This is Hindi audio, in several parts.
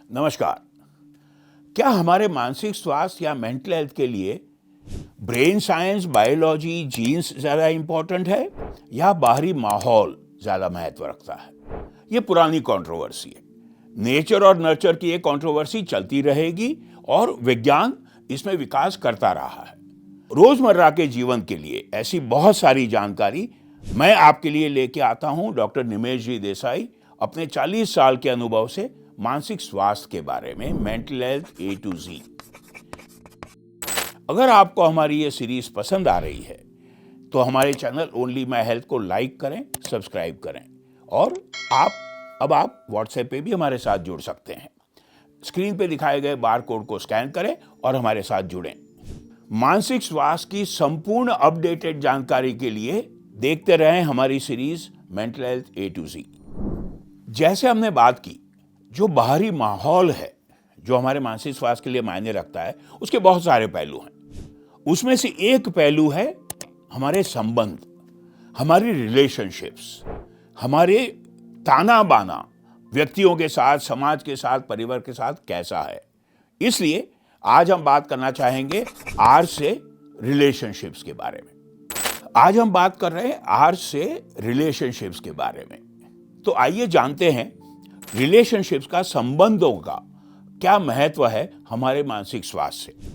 नमस्कार। क्या हमारे मानसिक स्वास्थ्य या मेंटल हेल्थ के लिए ब्रेन साइंस, बायोलॉजी, जीन्स ज़्यादा इम्पोर्टेंट है या बाहरी माहौल ज़्यादा महत्व रखता है? ये पुरानी कंट्रोवर्सी है। नेचर और नर्चर की ये कंट्रोवर्सी चलती रहेगी और विज्ञान इसमें विकास करता रहा है। रोजमर्रा के जीवन के लिए ऐसी बहुत सारी जानकारी मैं आपके लिए लेके आता हूं। डॉक्टर निमेश जी देसाई अपने 40 साल के अनुभव से मानसिक स्वास्थ्य के बारे में, मेंटल हेल्थ ए टू जी। अगर आपको हमारी ये सीरीज पसंद आ रही है तो हमारे चैनल ओनली माय हेल्थ को लाइक करें, सब्सक्राइब करें और आप व्हाट्सएप पे भी हमारे साथ जुड़ सकते हैं। स्क्रीन पे दिखाए गए बार कोड को स्कैन करें और हमारे साथ जुड़ें। मानसिक स्वास्थ्य की संपूर्ण अपडेटेड जानकारी के लिए देखते रहें हमारी series mental health A to Z. जैसे हमने बात की, जो बाहरी माहौल है जो हमारे मानसिक स्वास्थ्य के लिए मायने रखता है, उसके बहुत सारे पहलू हैं। उसमें से एक पहलू है हमारे संबंध, हमारी रिलेशनशिप्स, हमारे ताना बाना व्यक्तियों के साथ, समाज के साथ, परिवार के साथ कैसा है। इसलिए आज हम बात करना चाहेंगे आर से रिलेशनशिप्स के बारे में। आज हम बात कर रहे हैं आर से रिलेशनशिप्स के बारे में। तो आइए जानते हैं रिलेशनशिप्स का, संबंधों का क्या महत्व है हमारे मानसिक स्वास्थ्य से।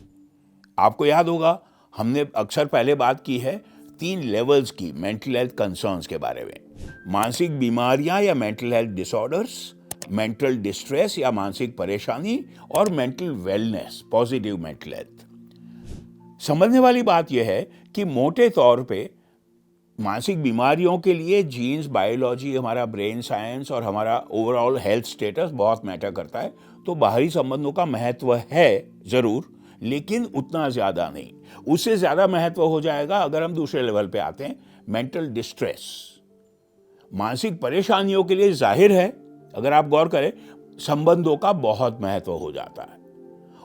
आपको याद होगा हमने अक्सर पहले बात की है 3 लेवल्स की मेंटल हेल्थ कंसर्न्स के बारे में। मानसिक बीमारियां या mental health disorders, mental distress या मानसिक परेशानी और mental wellness, positive mental health. समझने वाली बात यह है कि मोटे तौर पे मानसिक बीमारियों के लिए जीन्स, बायोलॉजी, हमारा ब्रेन साइंस और हमारा ओवरऑल हेल्थ स्टेटस बहुत मैटर करता है। तो बाहरी संबंधों का महत्व है जरूर, लेकिन उतना ज्यादा नहीं। उससे ज्यादा महत्व हो जाएगा अगर हम दूसरे लेवल पे आते हैं, मेंटल डिस्ट्रेस। मानसिक परेशानियों के लिए जाहिर है, अगर आप गौर करें, संबंधों का बहुत महत्व हो जाता है।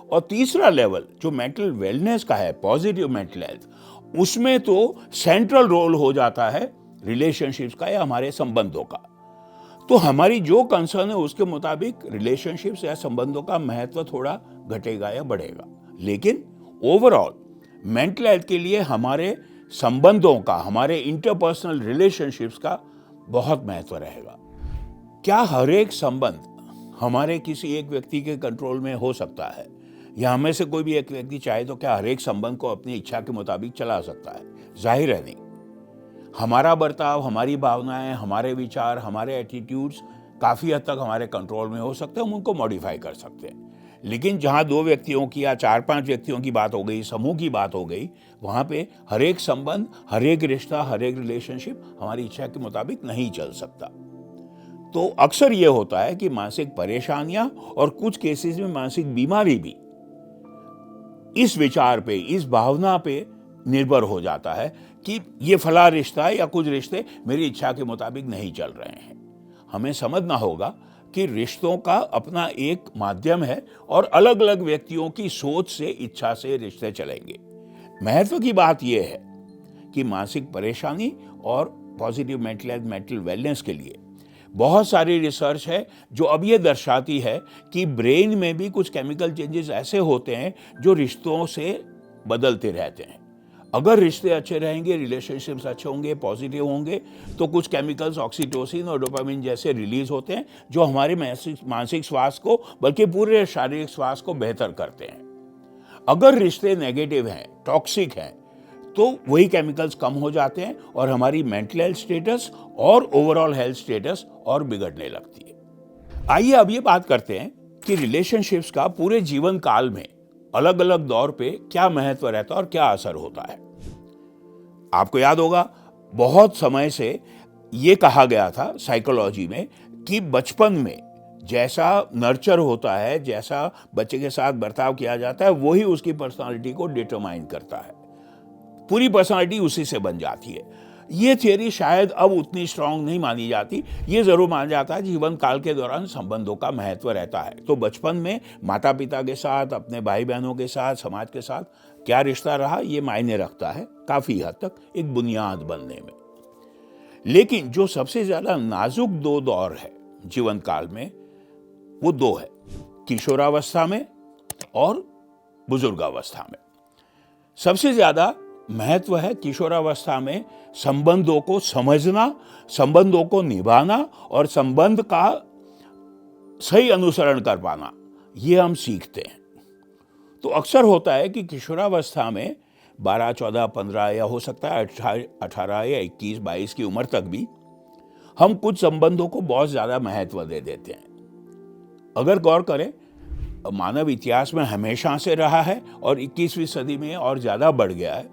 और तीसरा लेवल जो मेंटल वेलनेस का है, पॉजिटिव मेंटल हेल्थ, उसमें तो सेंट्रल रोल हो जाता है रिलेशनशिप्स का या हमारे संबंधों का। तो हमारी जो कंसर्न है उसके मुताबिक रिलेशनशिप्स या संबंधों का महत्व थोड़ा घटेगा या बढ़ेगा, लेकिन ओवरऑल मेंटल हेल्थ के लिए हमारे संबंधों का, हमारे इंटरपर्सनल रिलेशनशिप्स का बहुत महत्व रहेगा। क्या हर एक संबंध हमारे किसी एक व्यक्ति के कंट्रोल में हो सकता है, या हमें से कोई भी एक व्यक्ति चाहे तो क्या हर एक संबंध को अपनी इच्छा के मुताबिक चला सकता है? जाहिर है नहीं। हमारा बर्ताव, हमारी भावनाएं, हमारे विचार, हमारे एटीट्यूड्स काफी हद तक हमारे कंट्रोल में हो सकते हैं, हम उनको मॉडिफाई कर सकते हैं। लेकिन जहां 2 व्यक्तियों की या 4-5 व्यक्तियों की बात हो गई, समूह की बात हो गई, वहां पे हर एक संबंध, हर एक रिश्ता, हर एक रिलेशनशिप हमारी इच्छा के मुताबिक नहीं चल सकता। तो अक्सर यह होता है कि मानसिक परेशानियां और कुछ केसेस में मानसिक बीमारी भी इस विचार पे, इस भावना पे निर्भर हो जाता है कि ये फला रिश्ता या कुछ रिश्ते मेरी इच्छा के मुताबिक नहीं चल रहे हैं। हमें समझना होगा कि रिश्तों का अपना एक माध्यम है और अलग अलग व्यक्तियों की सोच से, इच्छा से रिश्ते चलेंगे। महत्व की बात यह है कि मानसिक परेशानी और positive mental health, mental wellness के लिए बहुत सारी रिसर्च है जो अब ये दर्शाती है कि ब्रेन में भी कुछ केमिकल चेंजेस ऐसे होते हैं जो रिश्तों से बदलते रहते हैं। अगर रिश्ते अच्छे रहेंगे, रिलेशनशिप्स अच्छे होंगे, पॉजिटिव होंगे, तो कुछ केमिकल्स ऑक्सीटोसिन और डोपामिन जैसे रिलीज होते हैं जो हमारे मानसिक स्वास्थ्य को, बल्कि पूरे शारीरिक स्वास्थ्य को बेहतर करते हैं। अगर रिश्ते नेगेटिव हैं, टॉक्सिक हैं, तो वही केमिकल्स कम हो जाते हैं और हमारी मेंटल हेल्थ स्टेटस और ओवरऑल हेल्थ स्टेटस और बिगड़ने लगती है। आइए अब ये बात करते हैं कि रिलेशनशिप्स का पूरे जीवन काल में अलग अलग दौर पे क्या महत्व रहता है और क्या असर होता है। आपको याद होगा बहुत समय से ये कहा गया था साइकोलॉजी में कि बचपन में जैसा नर्चर होता है, जैसा बच्चे के साथ बर्ताव किया जाता है, वही उसकी पर्सनालिटी को डिटरमाइन करता है। पूरी पर्सनालिटी उसी से बन जाती है। ये थियरी शायद अब उतनी स्ट्रांग नहीं मानी जाती। ये जरूर माना जाता है जीवन काल के दौरान संबंधों का महत्व रहता है। तो बचपन में माता पिता के साथ, अपने भाई बहनों के साथ, समाज के साथ क्या रिश्ता रहा, ये मायने रखता है काफी हद तक एक बुनियाद बनने में। लेकिन जो सबसे ज्यादा नाजुक 2 दौर है जीवन काल में, वो 2 है। किशोरावस्था में और बुजुर्गावस्था में। सबसे ज्यादा महत्व है किशोरावस्था में संबंधों को समझना, संबंधों को निभाना और संबंध का सही अनुसरण कर पाना, ये हम सीखते हैं। तो अक्सर होता है कि किशोरावस्था में 12, 14, 15 या हो सकता है 18 या 21, 22 की उम्र तक भी हम कुछ संबंधों को बहुत ज्यादा महत्व दे देते हैं। अगर गौर करें, मानव इतिहास में हमेशा से रहा है और 21वीं सदी में और ज्यादा बढ़ गया है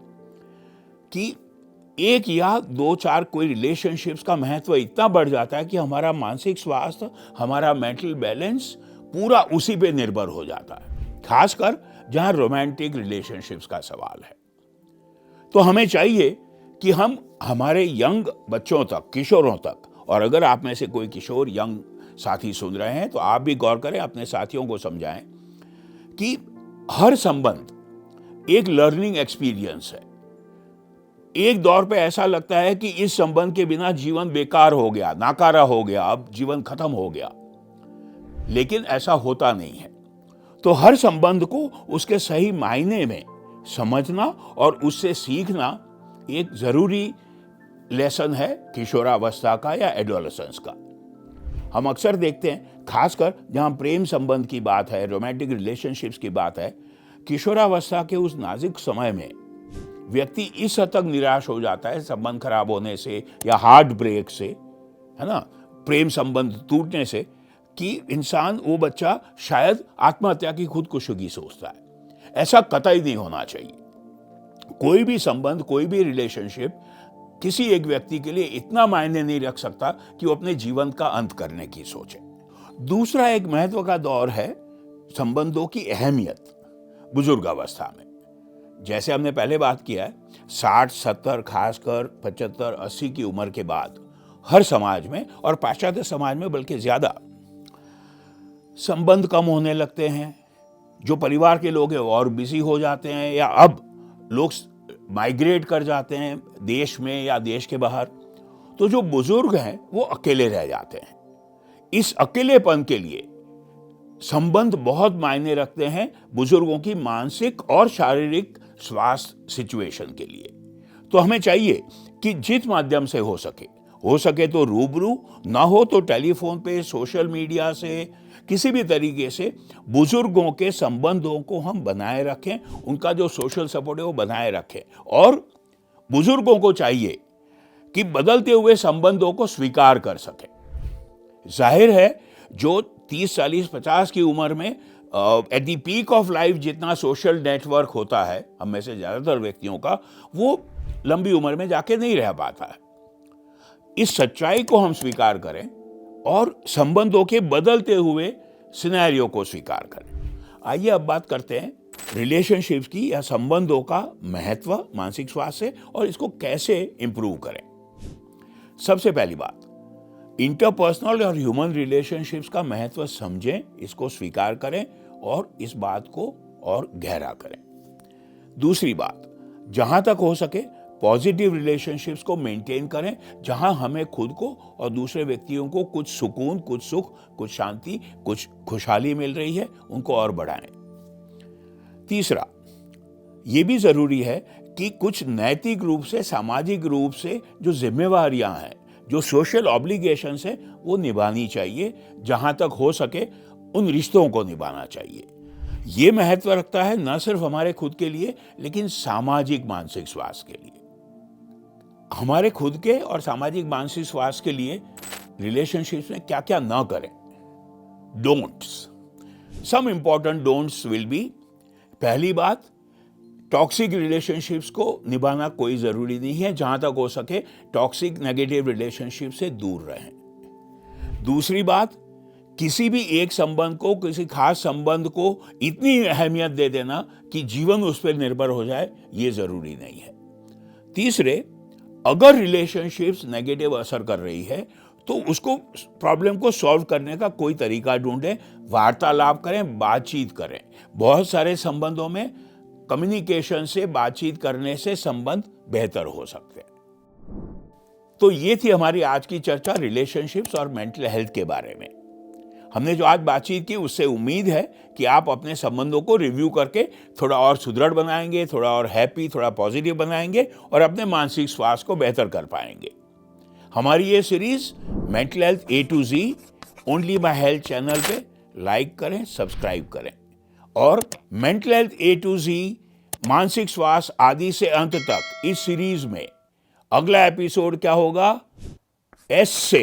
कि एक या 2-4 कोई रिलेशनशिप्स का महत्व इतना बढ़ जाता है कि हमारा मानसिक स्वास्थ्य, हमारा मेंटल बैलेंस पूरा उसी पे निर्भर हो जाता है, खासकर जहां रोमांटिक रिलेशनशिप्स का सवाल है। तो हमें चाहिए कि हम हमारे यंग बच्चों तक, किशोरों तक, और अगर आप में से कोई किशोर यंग साथी सुन रहे हैं तो आप भी गौर करें, अपने साथियों को समझाएं कि हर संबंध एक लर्निंग एक्सपीरियंस है। एक दौर पे ऐसा लगता है कि इस संबंध के बिना जीवन बेकार हो गया, नाकारा हो गया, अब जीवन खत्म हो गया, लेकिन ऐसा होता नहीं है। तो हर संबंध को उसके सही मायने में समझना और उससे सीखना एक जरूरी लेसन है किशोरावस्था का या एडोलेसेंस का। हम अक्सर देखते हैं, खासकर जहां प्रेम संबंध की बात है, रोमांटिक रिलेशनशिप्स की बात है, किशोरावस्था के उस नाजुक समय में व्यक्ति इस हद तक निराश हो जाता है संबंध खराब होने से या हार्ट ब्रेक से, है ना, प्रेम संबंध टूटने से, कि इंसान, वो बच्चा शायद आत्महत्या की खुदकुशी सोचता है। ऐसा कतई नहीं होना चाहिए। कोई भी संबंध, कोई भी रिलेशनशिप किसी एक व्यक्ति के लिए इतना मायने नहीं रख सकता कि वो अपने जीवन का अंत करने की सोचे। दूसरा एक महत्व का दौर है संबंधों की अहमियत बुजुर्गावस्था में। जैसे हमने पहले बात किया है, 60, 70, खासकर 75, 80 की उम्र के बाद हर समाज में और पाश्चात्य समाज में बल्कि ज्यादा संबंध कम होने लगते हैं। जो परिवार के लोग हैं वो और बिजी हो जाते हैं, या अब लोग माइग्रेट कर जाते हैं देश में या देश के बाहर। तो जो बुजुर्ग हैं वो अकेले रह जाते हैं। इस अकेलेपन के लिए संबंध बहुत मायने रखते हैं बुजुर्गों की मानसिक और शारीरिक स्वास्थ्य सिचुएशन के लिए। तो हमें चाहिए कि जिस माध्यम से हो सके तो रूबरू, ना हो तो टेलीफोन पे, सोशल मीडिया से, किसी भी तरीके से बुजुर्गों के संबंधों को हम बनाए रखें, उनका जो सोशल सपोर्ट है वो बनाए रखें। और बुजुर्गों को चाहिए कि बदलते हुए संबंधों को स्वीकार कर सके। जाहिर है, जो 30, 40, 50 की उम्र में at the peak of life जितना सोशल नेटवर्क होता है हम में से ज्यादातर व्यक्तियों का, वो लंबी उम्र में जाके नहीं रह पाता है। इस सच्चाई को हम स्वीकार करें और संबंधों के बदलते हुए सिनेरियो को स्वीकार करें। आइए अब बात करते हैं रिलेशनशिप्स की या संबंधों का महत्व मानसिक स्वास्थ्य से और इसको कैसे इंप्रूव करें। सबसे पहली बात, इंटरपर्सनल और ह्यूमन रिलेशनशिप्स का महत्व समझें, इसको स्वीकार करें और इस बात को और गहरा करें। दूसरी बात, जहां तक हो सके पॉजिटिव रिलेशनशिप्स को मेंटेन करें, जहां हमें खुद को और दूसरे व्यक्तियों को कुछ सुकून, कुछ सुख, कुछ शांति, कुछ खुशहाली मिल रही है, उनको और बढ़ाएं। तीसरा, यह भी जरूरी है कि कुछ नैतिक रूप से, सामाजिक रूप से जो जिम्मेवारियां हैं, जो सोशल ऑब्लिगेशंस है, वो निभानी चाहिए। जहां तक हो सके उन रिश्तों को निभाना चाहिए। ये महत्व रखता है न सिर्फ हमारे खुद के लिए, लेकिन सामाजिक मानसिक स्वास्थ्य के लिए। हमारे खुद के और सामाजिक मानसिक स्वास्थ्य के लिए रिलेशनशिप्स में क्या क्या ना करें। Don'ts, some important don'ts will be, पहली बात, टॉक्सिक रिलेशनशिप्स को निभाना कोई जरूरी नहीं है। जहां तक हो सके टॉक्सिक नेगेटिव रिलेशनशिप से दूर रहें। दूसरी बात, किसी भी एक संबंध को, किसी खास संबंध को इतनी अहमियत दे देना कि जीवन उस पर निर्भर हो जाए, ये जरूरी नहीं है। तीसरे, अगर रिलेशनशिप्स नेगेटिव असर कर रही है तो उसको, प्रॉब्लम को सॉल्व करने का कोई तरीका ढूंढें, वार्तालाप करें, बातचीत करें। बहुत सारे संबंधों में कम्युनिकेशन से, बातचीत करने से संबंध बेहतर हो सकते हैं। तो ये थी हमारी आज की चर्चा रिलेशनशिप्स और मेंटल हेल्थ के बारे में। हमने जो आज बातचीत की उससे उम्मीद है कि आप अपने संबंधों को रिव्यू करके थोड़ा और सुदृढ़ बनाएंगे, थोड़ा और हैप्पी, थोड़ा पॉजिटिव बनाएंगे और अपने मानसिक स्वास्थ्य को बेहतर कर पाएंगे। हमारी ये series mental health A to Z only my health channel पे लाइक करें, सब्सक्राइब करें। और mental health A to Z मानसिक स्वास्थ्य आदि से अंत तक इस सीरीज में अगला एपिसोड क्या होगा? एस से